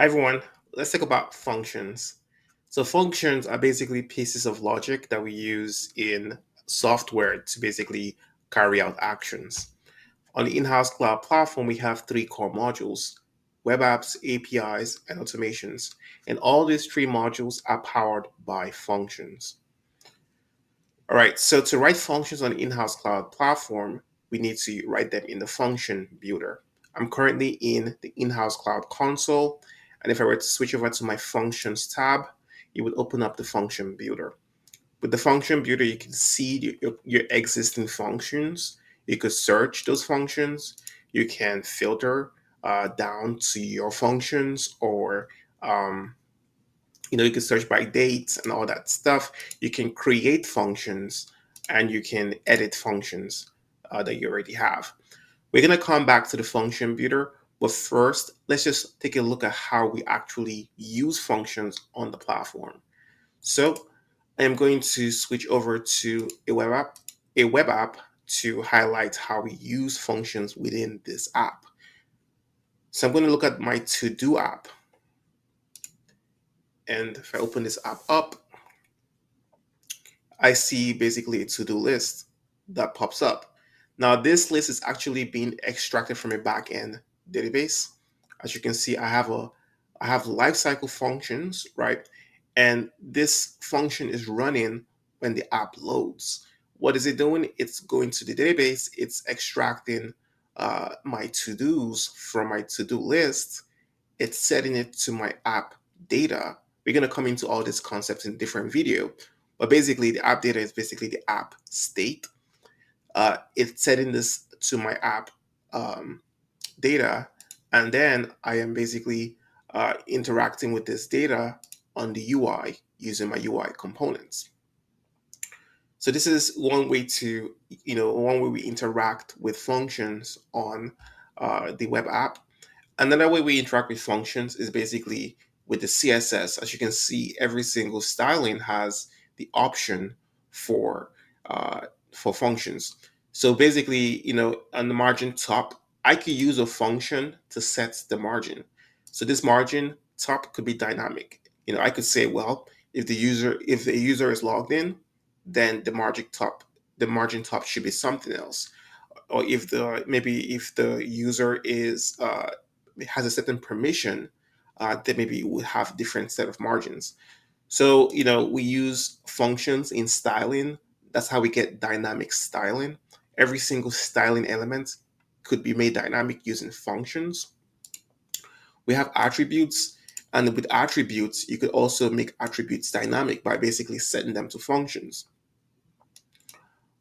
Hi everyone, let's talk about functions. So functions are basically pieces of logic that we use in software to basically carry out actions. On the Inhouse Cloud platform, we have three core modules: web apps, APIs, and automations. And all these three modules are powered by functions. All right, so to write functions on the Inhouse Cloud platform, we need to write them in the function builder. I'm currently in the Inhouse Cloud console, and if I were to switch over to my functions tab, it would open up the function builder. With the function builder, you can see your existing functions. You could search those functions. You can filter down to your functions, or um, you can search by dates and all that stuff. You can create functions and you can edit functions that you already have. We're going to come back to the function builder, but first, let's just take a look at how we actually use functions on the platform. So I am going to switch over to a web app to highlight how we use functions within this app. So I'm going to look at my to-do app. And if I open this app up, I see basically a to-do list that pops up. Now, this list is actually being extracted from a backend database. As you can see, I have lifecycle functions, right? And this function is running when the app loads. What is it doing? It's going to the database. It's extracting my to-dos from my to-do list. It's setting it to my app data. We're going to come into all these concepts in different video, but basically the app data is basically the app state. It's setting this to my app data, and then I am basically interacting with this data on the UI using my UI components. So this is one way one way we interact with functions on the web app. Another way we interact with functions is basically with the CSS. As you can see, every single styling has the option for for functions. So basically, on the margin top, I could use a function to set the margin. So this margin top could be dynamic. I could say, well, if the user is logged in, then the margin top should be something else. Or if the user has a certain permission, then maybe it would have different set of margins. So we use functions in styling. That's how we get dynamic styling. Every single styling element could be made dynamic using functions. We have attributes, and with attributes, you could also make attributes dynamic by basically setting them to functions.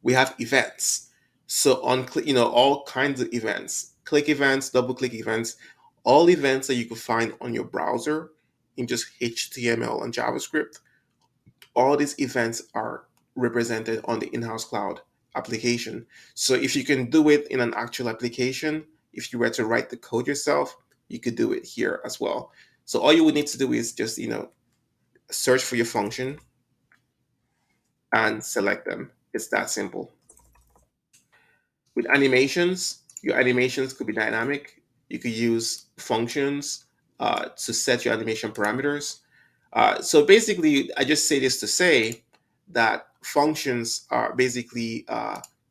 We have events. So on all kinds of events, click events, double click events, all events that you can find on your browser in just HTML and JavaScript. All these events are represented on the Inhouse Cloud application. So if you can do it in an actual application, if you were to write the code yourself, you could do it here as well. So all you would need to do is just search for your function and select them. It's that simple. With animations, your animations could be dynamic. You could use functions to set your animation parameters. So basically, I just say this to say that functions are basically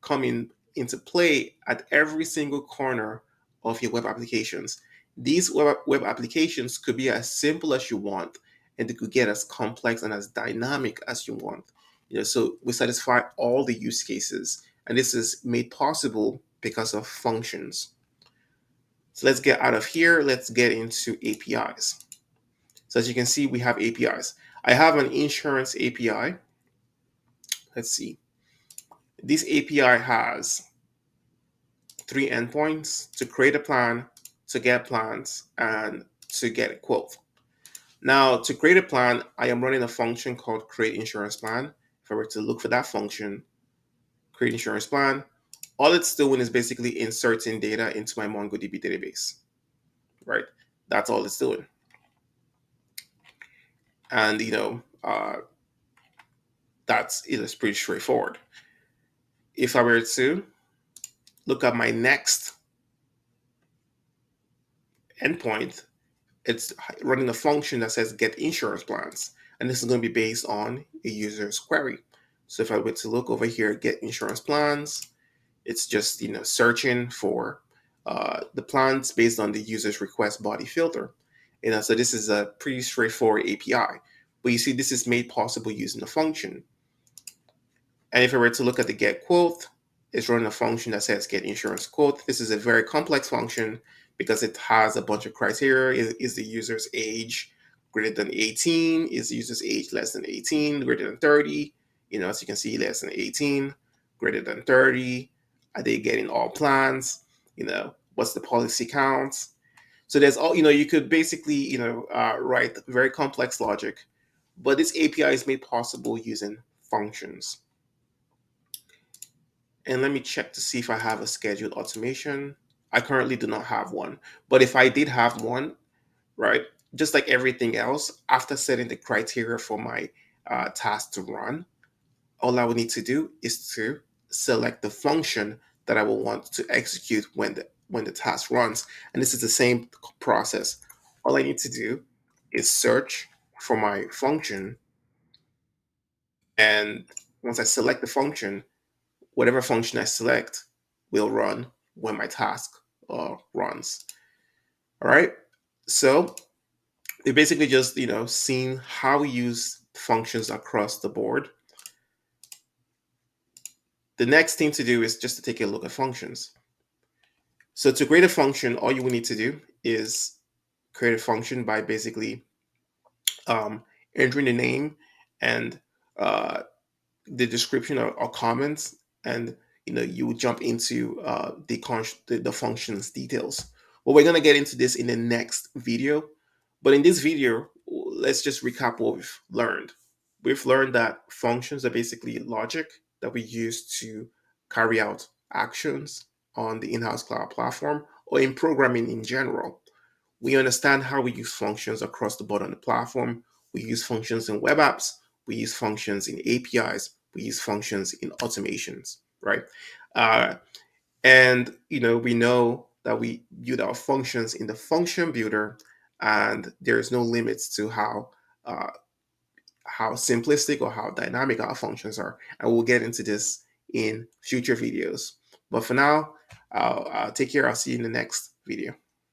coming into play at every single corner of your web applications. These web applications could be as simple as you want, and they could get as complex and as dynamic as you want. So we satisfy all the use cases, and this is made possible because of functions. So let's get out of here. Let's get into APIs. So as you can see, we have APIs. I have an insurance API. Let's see. This API has three endpoints: to create a plan, to get plans, and to get a quote. Now, to create a plan, I am running a function called create insurance plan. If I were to look for that function, create insurance plan, all it's doing is basically inserting data into my MongoDB database, right? That's all it's doing. And, it's pretty straightforward. If I were to look at my next endpoint, it's running a function that says get insurance plans. And this is going to be based on a user's query. So if I were to look over here, get insurance plans, it's just searching for the plans based on the user's request body filter. So this is a pretty straightforward API. But you see, this is made possible using a function. And if I were to look at the get quote, it's running a function that says get insurance quote. This is a very complex function because it has a bunch of criteria. Is the user's age greater than 18? Is the user's age less than 18? Greater than 30? As you can see, less than 18, greater than 30. Are they getting all plans? What's the policy count? So there's all, you could basically, write very complex logic, but this API is made possible using functions. And let me check to see if I have a scheduled automation. I currently do not have one. But if I did have one, right, just like everything else, after setting the criteria for my task to run, all I would need to do is to select the function that I will want to execute when the task runs. And this is the same process. All I need to do is search for my function. And once I select the function, whatever function I select will run when my task runs. All right. So they basically just seeing how we use functions across the board. The next thing to do is just to take a look at functions. So to create a function, all you will need to do is create a function by basically entering the name and the description or comments, and you would jump into the function's details. Well, we're going to get into this in the next video, but in this video, let's just recap what we've learned. We've learned that functions are basically logic that we use to carry out actions on the Inhouz Cloud platform or in programming in general. We understand how we use functions across the board on the platform. We use functions in web apps. We use functions in APIs. We use functions in automations, right? Uh, and we know that we build our functions in the function builder, and there is no limits to how simplistic or how dynamic our functions are. And we'll get into this in future videos. But for now, I'll take care. I'll see you in the next video.